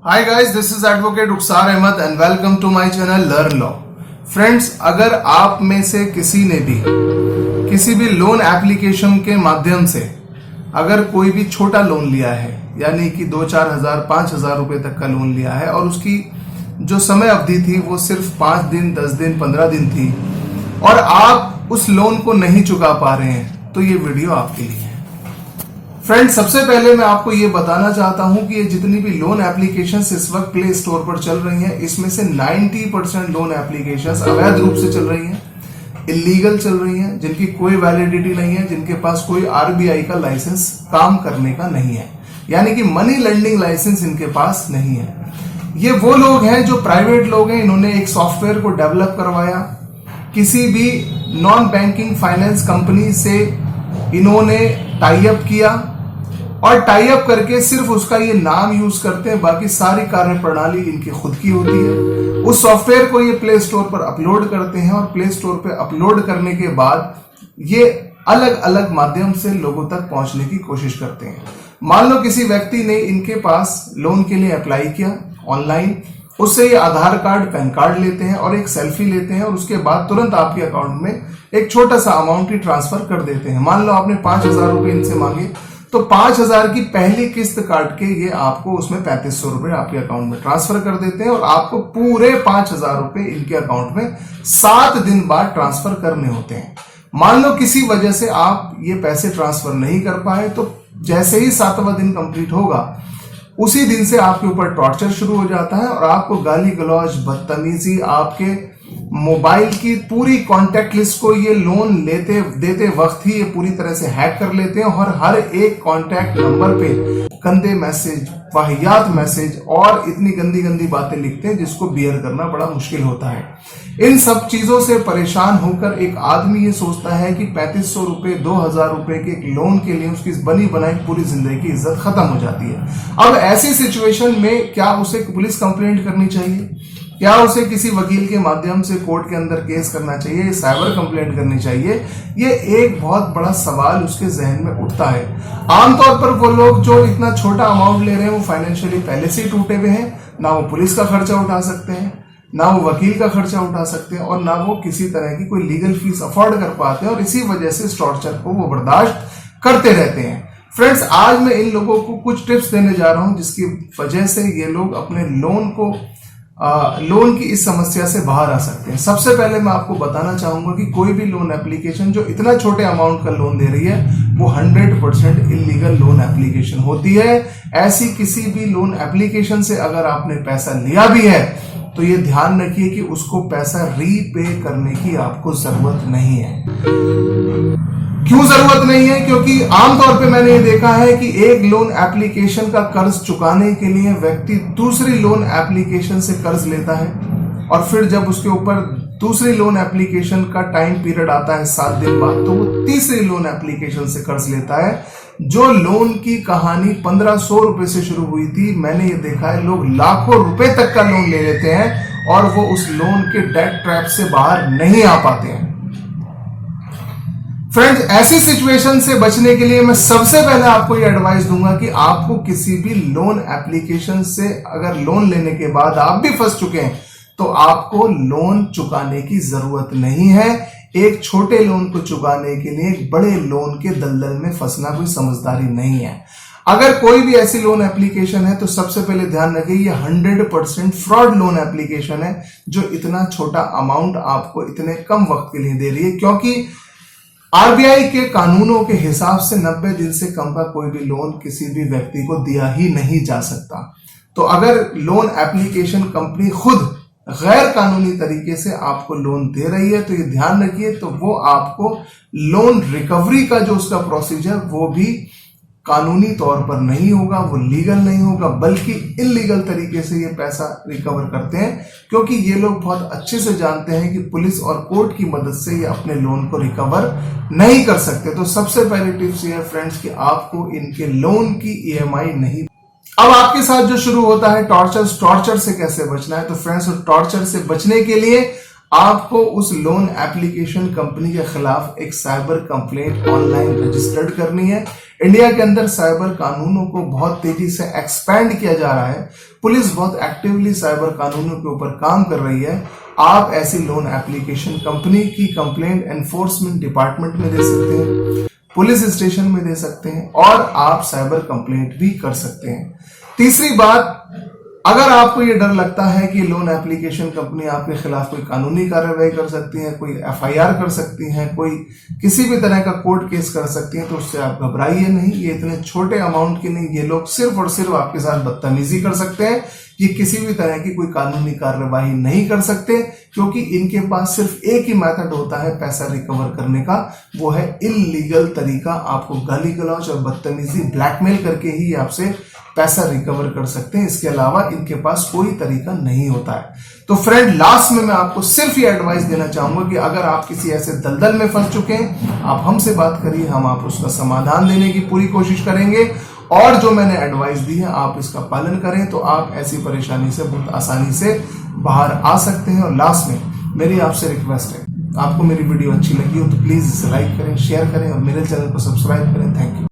Hi guys, this is advocate Rukhsar Ahmad and welcome to my channel learn law. Friends, अगर आप में से किसी ने भी किसी भी लोन एप्लीकेशन के माध्यम से अगर कोई भी छोटा लोन लिया है, यानी कि 2-4 हजार 5,000 रुपए तक का लोन लिया है और उसकी जो समय अवधि थी वो सिर्फ 5 दिन 10 दिन 15 दिन थी और आप उस लोन को नहीं चुका पा रहे हैं, तो ये वीडियो आपके लिए है। फ्रेंड्स, सबसे पहले मैं आपको ये बताना चाहता हूं कि ये जितनी भी लोन एप्लीकेशंस इस वक्त प्ले स्टोर पर चल रही हैं, इसमें से 90% लोन एप्लीकेशंस अवैध रूप से चल रही हैं, इलीगल चल रही हैं, जिनकी कोई वैलिडिटी नहीं है, जिनके पास कोई आरबीआई का लाइसेंस काम करने का नहीं है, यानी कि मनी लेंडिंग लाइसेंस इनके पास नहीं है। ये वो लोग हैं जो प्राइवेट लोग हैं, इन्होंने एक सॉफ्टवेयर को डेवलप करवाया, किसी भी नॉन बैंकिंग फाइनेंस कंपनी से इन्होंने टाई अप किया और टाई अप करके सिर्फ उसका ये नाम यूज करते हैं, बाकी सारी कार्य प्रणाली इनकी खुद की होती है। उस सॉफ्टवेयर को ये प्ले स्टोर पर अपलोड करते हैं और प्ले स्टोर पर अपलोड करने के बाद ये अलग अलग माध्यम से लोगों तक पहुंचने की कोशिश करते हैं। मान लो किसी व्यक्ति ने इनके पास लोन के लिए अप्लाई किया ऑनलाइन, उससे ये आधार कार्ड पैन कार्ड लेते हैं और एक सेल्फी लेते हैं और उसके बाद तुरंत आपके अकाउंट में एक छोटा सा अमाउंट ही ट्रांसफर कर देते हैं। मान लो आपने 5,000 रुपए इनसे मांगे, तो 5,000 की पहली किस्त काट के ये आपको उसमें 3,500 रुपए आपके अकाउंट में ट्रांसफर कर देते हैं और आपको पूरे 5,000 रुपए इनके अकाउंट में 7 दिन बाद ट्रांसफर करने होते हैं। मान लो किसी वजह से आप ये पैसे ट्रांसफर नहीं कर पाए, तो जैसे ही 7वां दिन कंप्लीट होगा उसी दिन से आपके ऊपर टॉर्चर शुरू हो जाता है और आपको गाली गलौज, बदतमीजी, आपके मोबाइल की पूरी कॉन्टैक्ट लिस्ट को ये लोन लेते देते वक्त ही ये पूरी तरह से हैक कर लेते हैं और हर एक कॉन्टैक्ट नंबर पे गंदे मैसेज, वाहियात मैसेज और इतनी गंदी गंदी बातें लिखते हैं जिसको बियर करना बड़ा मुश्किल होता है। इन सब चीजों से परेशान होकर एक आदमी ये सोचता है कि 3,500 रुपए 2,000 रुपए के एक लोन के लिए उसकी बनी बनाई पूरी जिंदगी की इज्जत खत्म हो जाती है। अब ऐसी सिचुएशन में क्या उसे पुलिस कंप्लेंट करनी चाहिए, क्या उसे किसी वकील के माध्यम से कोर्ट के अंदर केस करना चाहिए, साइबर कंप्लेंट करनी चाहिए, ये एक बहुत बड़ा सवाल उसके जहन में उठता है। आमतौर पर वो लोग जो इतना छोटा अमाउंट ले रहे हैं वो फाइनेंशियली पहले से ही टूटे हुए हैं, ना वो पुलिस का खर्चा उठा सकते हैं, ना वो वकील का खर्चा उठा सकते हैं और ना वो किसी तरह की कोई लीगल फीस अफोर्ड कर पाते हैं और इसी वजह से इस टॉर्चर को वो बर्दाश्त करते रहते हैं। फ्रेंड्स, आज मैं इन लोगों को कुछ टिप्स देने जा रहा हूं जिसकी वजह से ये लोग अपने लोन की इस समस्या से बाहर आ सकते हैं। सबसे पहले मैं आपको बताना चाहूंगा कि कोई भी लोन एप्लीकेशन जो इतना छोटे अमाउंट का लोन दे रही है वो 100% इलीगल लोन एप्लीकेशन होती है। ऐसी किसी भी लोन एप्लीकेशन से अगर आपने पैसा लिया भी है तो ये ध्यान रखिए कि उसको पैसा रीपे करने की आपको जरूरत नहीं है। क्यों जरूरत नहीं है? क्योंकि आमतौर पे मैंने ये देखा है कि एक लोन एप्लीकेशन का कर्ज चुकाने के लिए व्यक्ति दूसरी लोन एप्लीकेशन से कर्ज लेता है और फिर जब उसके ऊपर दूसरी लोन एप्लीकेशन का टाइम पीरियड आता है 7 दिन बाद, तो वो तीसरी लोन एप्लीकेशन से कर्ज लेता है। जो लोन की कहानी 1,500 रुपए से शुरू हुई थी, मैंने ये देखा है लोग लाखों रुपए तक का लोन ले लेते हैं और वो उस लोन के डेट ट्रैप से बाहर नहीं आ पाते हैं। फ्रेंड्स, ऐसी सिचुएशन से बचने के लिए मैं सबसे पहले आपको ये एडवाइस दूंगा कि आपको किसी भी लोन एप्लीकेशन से अगर लोन लेने के बाद आप भी फंस चुके हैं तो आपको लोन चुकाने की जरूरत नहीं है। एक छोटे लोन को चुकाने के लिए एक बड़े लोन के दलदल में फंसना कोई समझदारी नहीं है। अगर कोई भी ऐसी लोन एप्लीकेशन है तो सबसे पहले ध्यान रखिए ये 100% फ्रॉड लोन एप्लीकेशन है जो इतना छोटा अमाउंट आपको इतने कम वक्त के लिए दे रही है, क्योंकि आरबीआई के कानूनों के हिसाब से 90 दिन से कम का कोई भी लोन किसी भी व्यक्ति को दिया ही नहीं जा सकता। तो अगर लोन एप्लीकेशन कंपनी खुद गैर कानूनी तरीके से आपको लोन दे रही है तो ये ध्यान रखिए, तो वो आपको लोन रिकवरी का जो उसका प्रोसीजर वो भी कानूनी तौर पर नहीं होगा, वो लीगल नहीं होगा, बल्कि इलीगल तरीके से ये पैसा रिकवर करते हैं, क्योंकि ये लोग बहुत अच्छे से जानते हैं कि पुलिस और कोर्ट की मदद से ये अपने लोन को रिकवर नहीं कर सकते। तो सबसे पहले टिप्स ये है फ्रेंड्स कि आपको इनके लोन की ईएमआई नहीं। अब आपके साथ जो शुरू होता है टॉर्चर से कैसे बचना है, तो फ्रेंड्स टॉर्चर से बचने के लिए आपको उस लोन एप्लीकेशन कंपनी के खिलाफ एक साइबर कंप्लेंट ऑनलाइन रजिस्टर्ड करनी है। इंडिया के अंदर साइबर कानूनों को बहुत तेजी से एक्सपैंड किया जा रहा है। पुलिस बहुत एक्टिवली साइबर कानूनों के ऊपर काम कर रही है। आप ऐसी लोन एप्लीकेशन कंपनी की कंप्लेंट एनफोर्समेंट डिपार्टमेंट में दे सकते हैं, पुलिस स्टेशन में दे सकते हैं और आप साइबर कंप्लेंट भी कर सकते हैं। तीसरी बात, अगर आपको ये डर लगता है कि लोन एप्लीकेशन कंपनी आपके खिलाफ कोई कानूनी कार्रवाई कर सकती है, कोई एफआईआर कर सकती है, कोई किसी भी तरह का कोर्ट केस कर सकती है, तो उससे आप घबराइए नहीं। ये इतने छोटे अमाउंट के नहीं, ये लोग सिर्फ और सिर्फ आपके साथ बदतमीजी कर सकते हैं। ये किसी भी तरह की कोई कानूनी कार्रवाई नहीं कर सकते, क्योंकि इनके पास सिर्फ एक ही मेथड होता है पैसा रिकवर करने का, वो है इल्लीगल तरीका। आपको गाली गलौज और बदतमीजी, ब्लैकमेल करके ही आपसे पैसा रिकवर कर सकते हैं। इसके अलावा इनके पास कोई तरीका नहीं होता है। तो फ्रेंड, लास्ट में मैं आपको सिर्फ ये एडवाइस देना चाहूंगा कि अगर आप किसी ऐसे दलदल में फंस चुके हैं, आप हमसे बात करिए, हम आप उसका समाधान देने की पूरी कोशिश करेंगे। और जो मैंने एडवाइस दी है आप इसका पालन करें तो आप ऐसी परेशानी से बहुत आसानी से बाहर आ सकते हैं। और लास्ट में मेरी आपसे रिक्वेस्ट है, आपको मेरी वीडियो अच्छी लगी हो तो प्लीज इसे लाइक करें, शेयर करें और मेरे चैनल को सब्सक्राइब करें। Thank you.